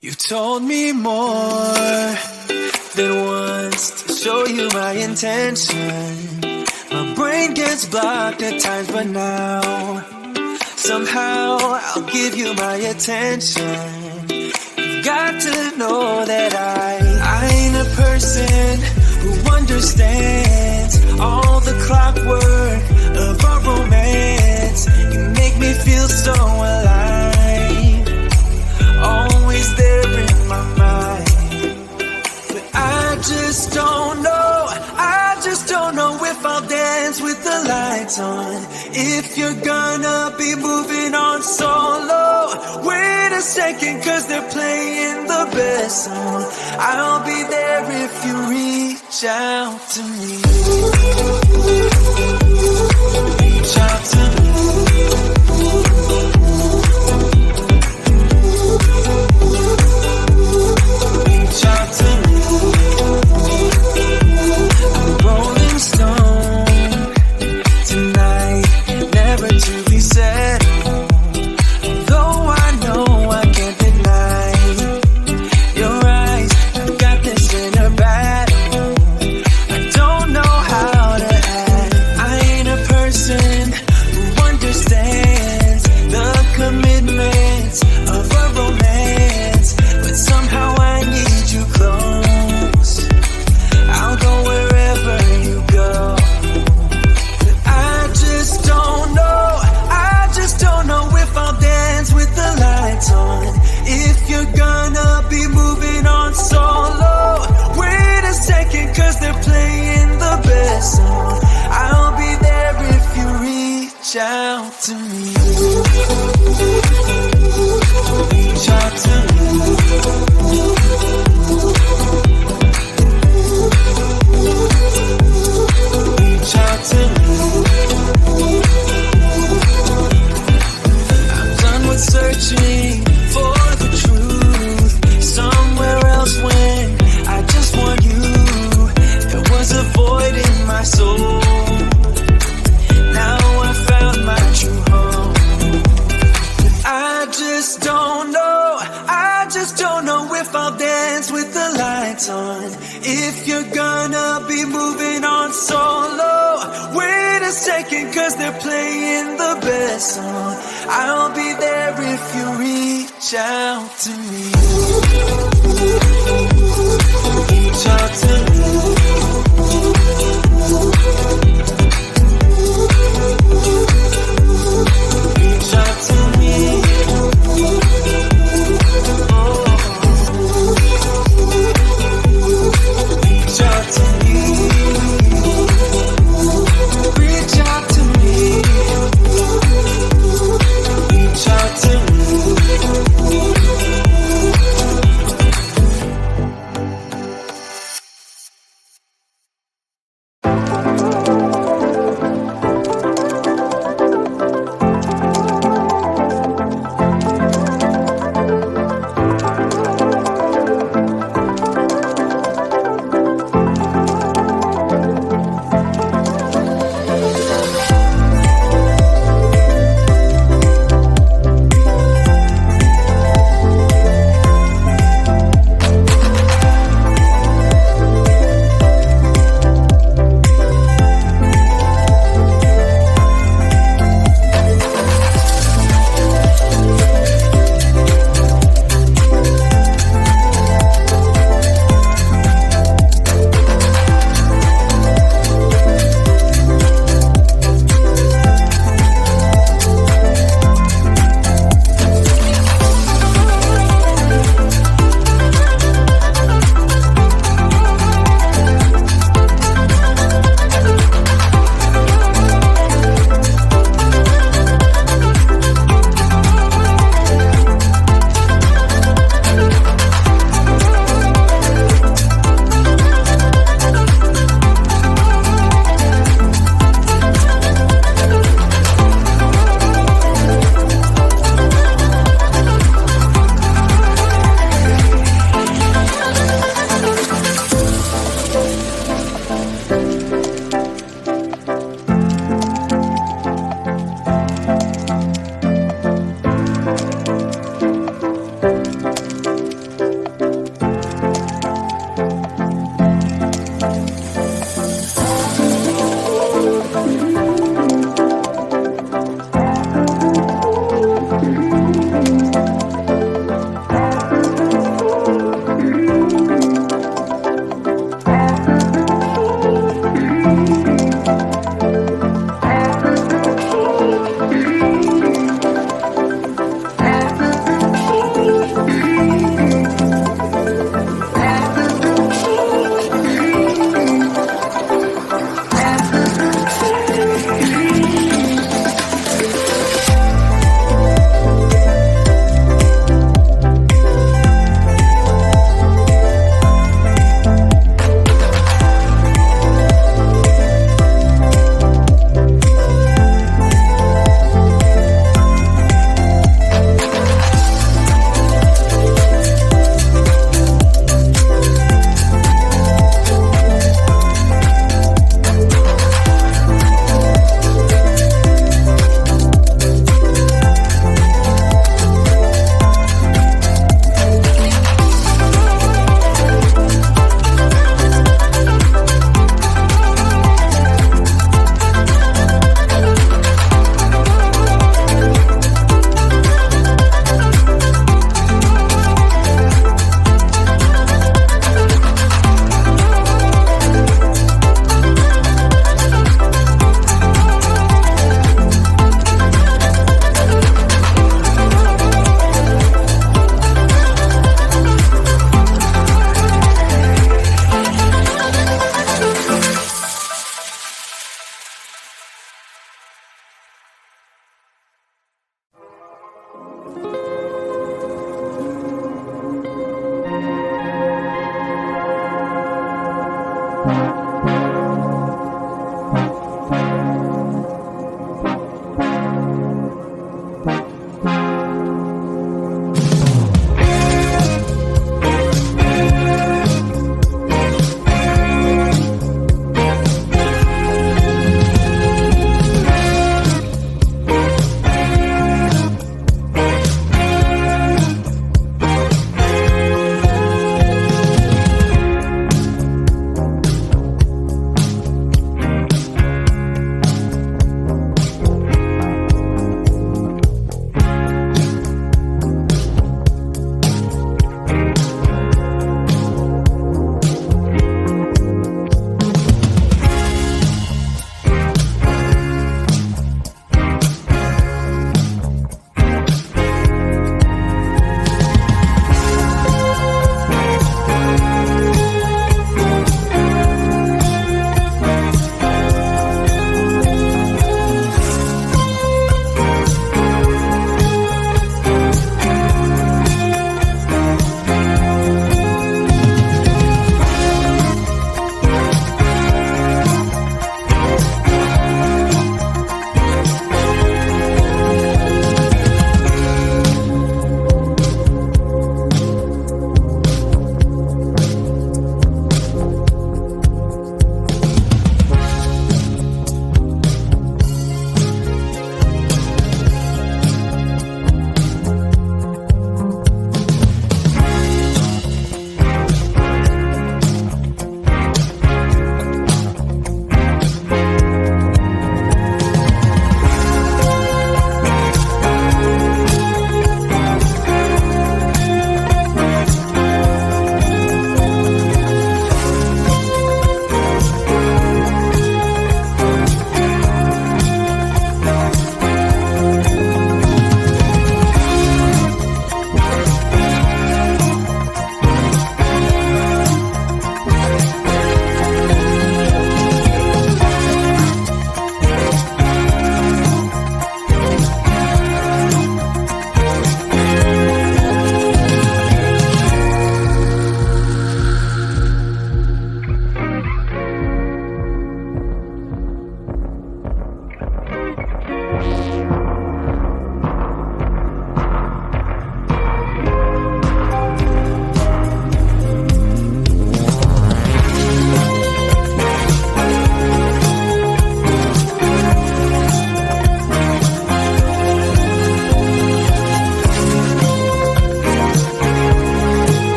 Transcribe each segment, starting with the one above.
You told me more than once to show you my intention. My brain gets blocked at times, but now somehow I'll give you my attention. You've got to know that I ain't a person who understands all the clockwork of our romance. You make me feel so alive, always there in my mind. But I just don't know, I just don't know if I'll dance with the lights on. If you're gonna be moving on solo, wait a second, cause they're playing the best song. I'll be there if you reach out to me. Reach out to me. Reach out to me. I'm a rolling stone tonight, never to be settled. Though I know I can't deny your eyes, I've got this inner battle. I don't know how to act. I ain't a person who understands the commitments of a romance, but somehow I need you close. I'll go wherever you go. But I just don't know, I just don't know if I'll dance with the lights on. If you're gonna be moving on solo, wait a second, cause they're playing the best song. I'll be there if you reach out to me. Reach out to me. Reach out to me. I'm done with searching for the truth somewhere else when I just want you. There was a void in my soul. Now I found my true home. But I just don't know, I just don't know if I'll dance with the lights on. If you're gonna be moving on solo, wait a second, cause they're playing the best song. I'll be there if you reach out to me. Reach out to me. Reach out to me. Oh. Reach out to me. Reach out to me. Reach out to me.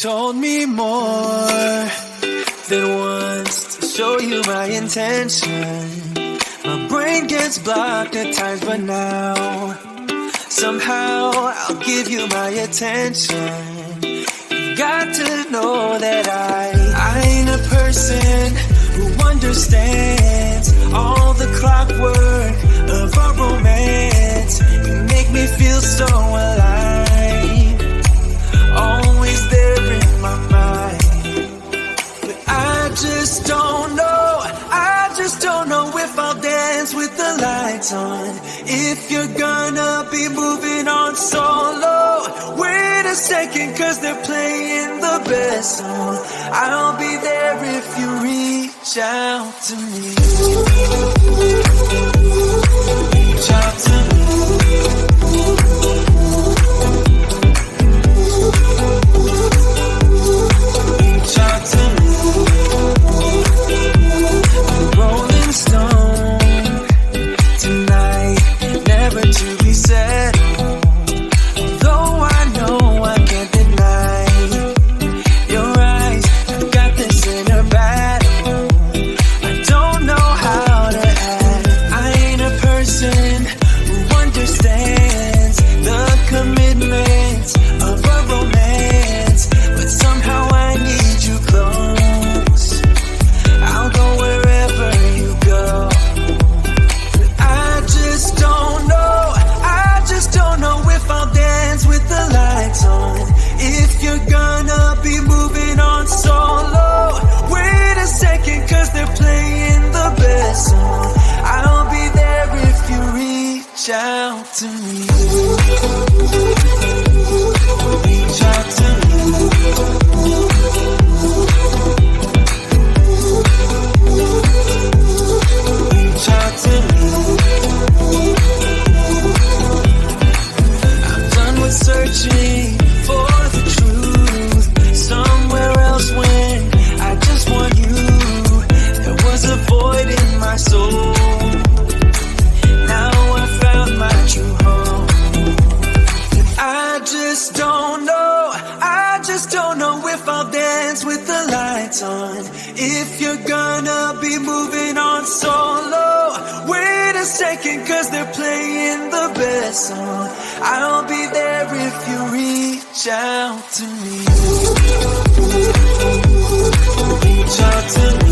told me more than once to show you my intention. My brain gets blocked at times, but now somehow I'll give you my attention. You got to know that I ain't a person who understands all the clockwork of our romance. You make me feel so alive, always there in my mind. But I just don't know if I'll dance with the lights on. If you're gonna be moving on solo, wait a second, cause they're playing the best song. I'll be there if you reach out to me. Reach out to me. Reach out to me. I'm rolling stone tonight, never to be settled. Though I know I can't deny your eyes, I've got this inner battle. I don't know how to act. I ain't a person who understands the commitment of a romance, but somehow I need you close. I'll go wherever you go. But I just don't know if I'll dance with the lights on. If you're gonna be moving on solo, wait a second, cause they're playing the best song. I'll be there if you reach out to me. Reach out to me. Reach out to me. I'm done with searching for the truth somewhere else when I just want you. There was a void in my soul. Now I found my true home. I just don't know if I'll dance with the lights on. If you're gonna be moving on solo, wait a second, cause they're playing the best song. I'll be there if you reach out to me. Reach out to me.